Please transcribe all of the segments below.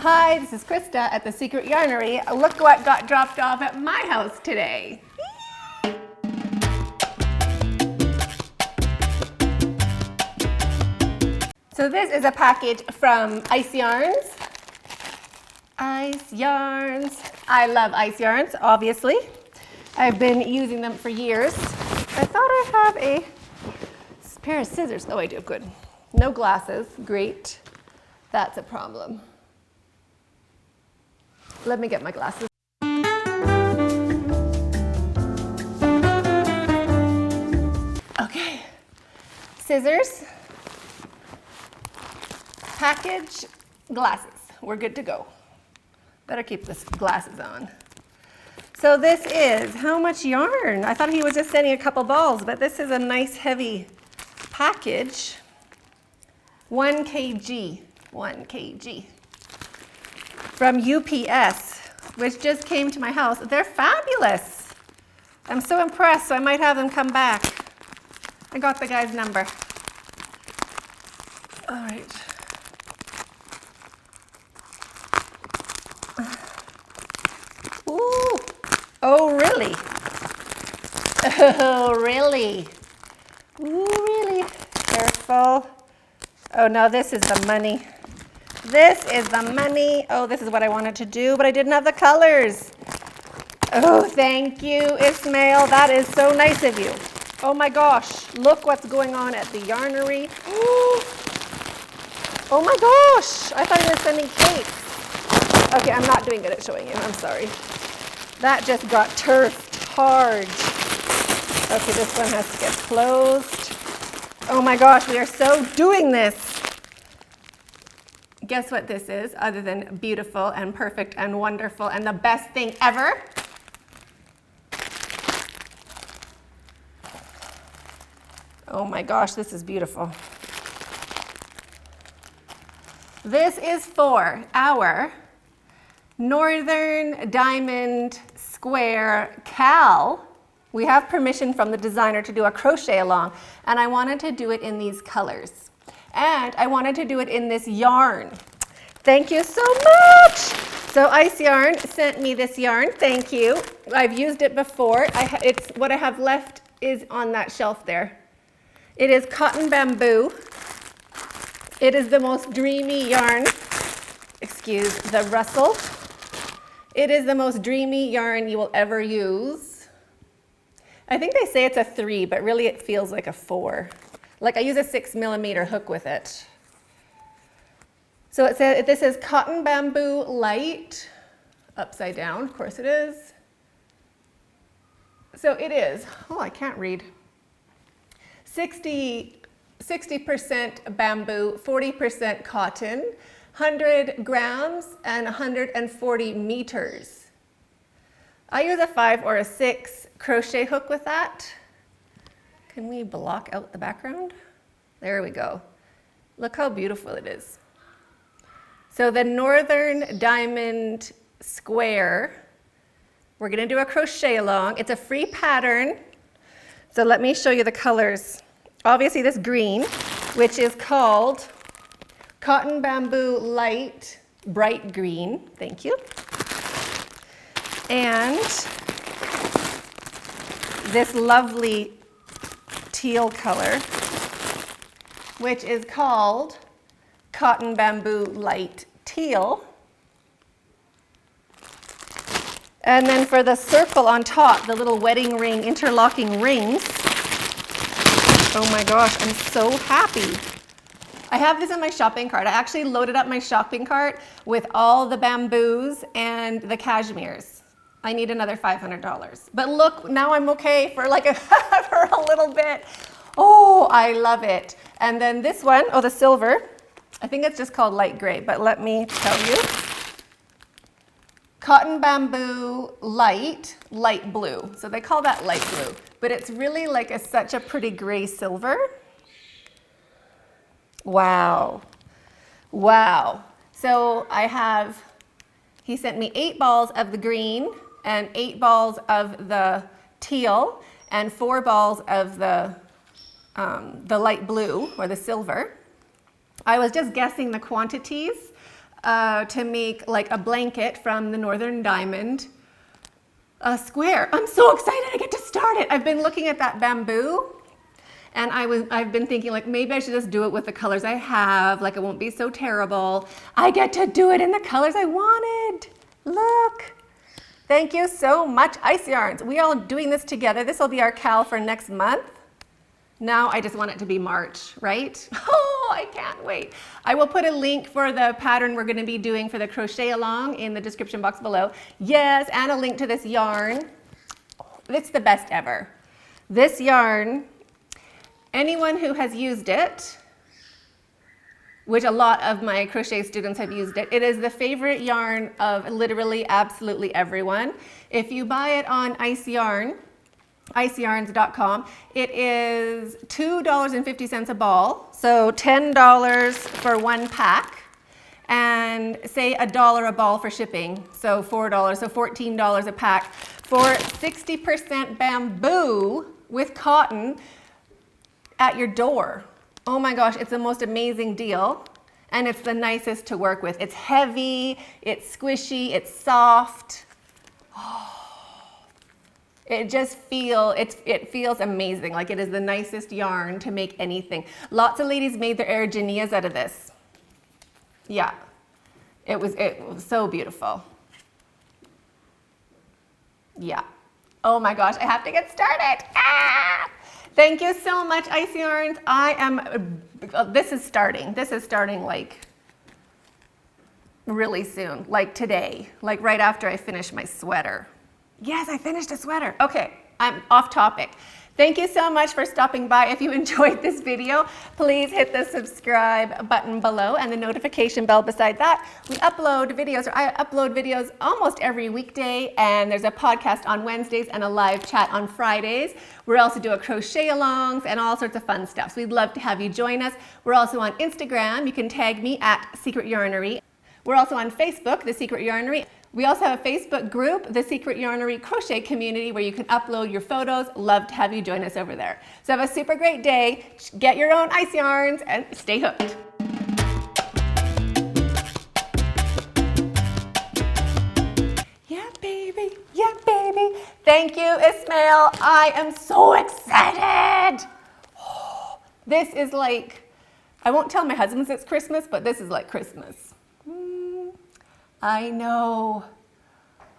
Hi, this is Christa at the Secret Yarnery. Look what got dropped off at my house today. So this is a package from Ice Yarns. Ice Yarns. I love Ice Yarns, obviously. I've been using them for years. I thought I have a pair of scissors. Oh, I do, good. No glasses, great. That's a problem. Let me get my glasses. Okay, scissors, package, glasses. We're good to go. Better keep the glasses on. So this is, how much yarn? I thought he was just sending a couple balls, but this is a nice heavy package. 1 kg, 1 kg. From UPS, which just came to my house. They're fabulous. I'm so impressed, so I might have them come back. I got the guy's number. All right. Ooh. Oh, really? Oh, really? Ooh, really? Careful. Oh, no, this is the money. This is the money. Oh, this is what I wanted to do, but I didn't have the colors. Oh, thank you, Ismail. That is so nice of you. Oh my gosh, look what's going on at the yarnery. Oh my gosh, I thought you were sending cakes. Okay, I'm not doing good at showing you, I'm sorry. That just got turfed hard. Okay, this one has to get closed. Oh my gosh, we are so doing this. Guess what this is, other than beautiful and perfect and wonderful and the best thing ever? Oh my gosh, this is beautiful. This is for our Northern Diamond Square Cal. We have permission from the designer to do a crochet along, and I wanted to do it in these colors. And I wanted to do it in this yarn. Thank you so much. So Ice Yarn sent me this yarn. Thank you. I've used it before. It's what I have left is on that shelf there. It is cotton bamboo. It is the most dreamy yarn. Excuse the rustle. It is the most dreamy yarn you will ever use. I think they say it's a 3, but really it feels like a 4. Like I use a 6mm hook with it. So it says, this is cotton bamboo light, upside down, of course it is. So it is, oh, I can't read. 60% bamboo, 40% cotton, 100 grams and 140 meters. I use a 5 or a 6 crochet hook with that. Can we block out the background? There we go. Look how beautiful it is. So the Northern Diamond Square, we're gonna do a crochet along. It's a free pattern. So let me show you the colors. Obviously this green, which is called Cotton Bamboo Light Bright Green. Thank you. And this lovely teal color, which is called Cotton Bamboo Light Teal. And then for the circle on top, the little wedding ring, interlocking rings. Oh my gosh, I'm so happy. I have this in my shopping cart. I actually loaded up my shopping cart with all the bamboos and the cashmeres. I need another $500. But look, now I'm okay for like for a little bit. Oh, I love it. And then this one, oh, the silver, I think it's just called light gray, but let me tell you. Cotton bamboo light blue. So they call that light blue, but it's really like such a pretty gray silver. Wow. Wow. So he sent me 8 balls of the green and 8 balls of the teal and 4 balls of the light blue or the silver. I was just guessing the quantities to make like a blanket from the Northern Diamond square. I'm so excited I get to start it. I've been looking at that bamboo, and I've been thinking like maybe I should just do it with the colors I have, like it won't be so terrible. I get to do it in the colors I wanted. Look. Thank you so much, Ice Yarns. We all doing this together. This will be our cal for next month. Now I just want it to be March, right? Oh, I can't wait. I will put a link for the pattern we're gonna be doing for the crochet along in the description box below. Yes, and a link to this yarn. It's the best ever. This yarn, anyone who has used it, which a lot of my crochet students have used it, it is the favorite yarn of literally absolutely everyone. If you buy it on Ice Yarn, iceyarns.com. It is $2.50 a ball, so $10 for one pack, and say $1 a ball for shipping, so $4, so $14 a pack for 60% bamboo with cotton at your door. Oh my gosh, it's the most amazing deal, and it's the nicest to work with. It's heavy, it's squishy, it's soft. It just it feels amazing. Like it is the nicest yarn to make anything. Lots of ladies made their Araginias out of this. Yeah, it was so beautiful. Yeah. Oh my gosh, I have to get started. Ah! Thank you so much, Ice Yarns. This is starting like really soon, like today, like right after I finish my sweater. Yes, I finished a sweater. Okay, I'm off topic. Thank you so much for stopping by. If you enjoyed this video, please hit the subscribe button below and the notification bell beside that. We upload videos, or I upload videos almost every weekday, and there's a podcast on Wednesdays and a live chat on Fridays. We also do a crochet alongs and all sorts of fun stuff. So we'd love to have you join us. We're also on Instagram. You can tag me at Secret Yarnery. We're also on Facebook, The Secret Yarnery. We also have a Facebook group, The Secret Yarnery Crochet Community, where you can upload your photos. Love to have you join us over there. So have a super great day. Get your own ice yarns and stay hooked. Yeah, baby. Yeah, baby. Thank you, Ismail. I am so excited. This is like, I won't tell my husband it's Christmas, but this is like Christmas. I know.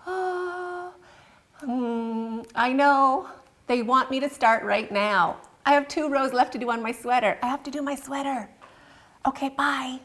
Oh, I know. They want me to start right now. I have 2 rows left to do on my sweater. I have to do my sweater. Okay, bye.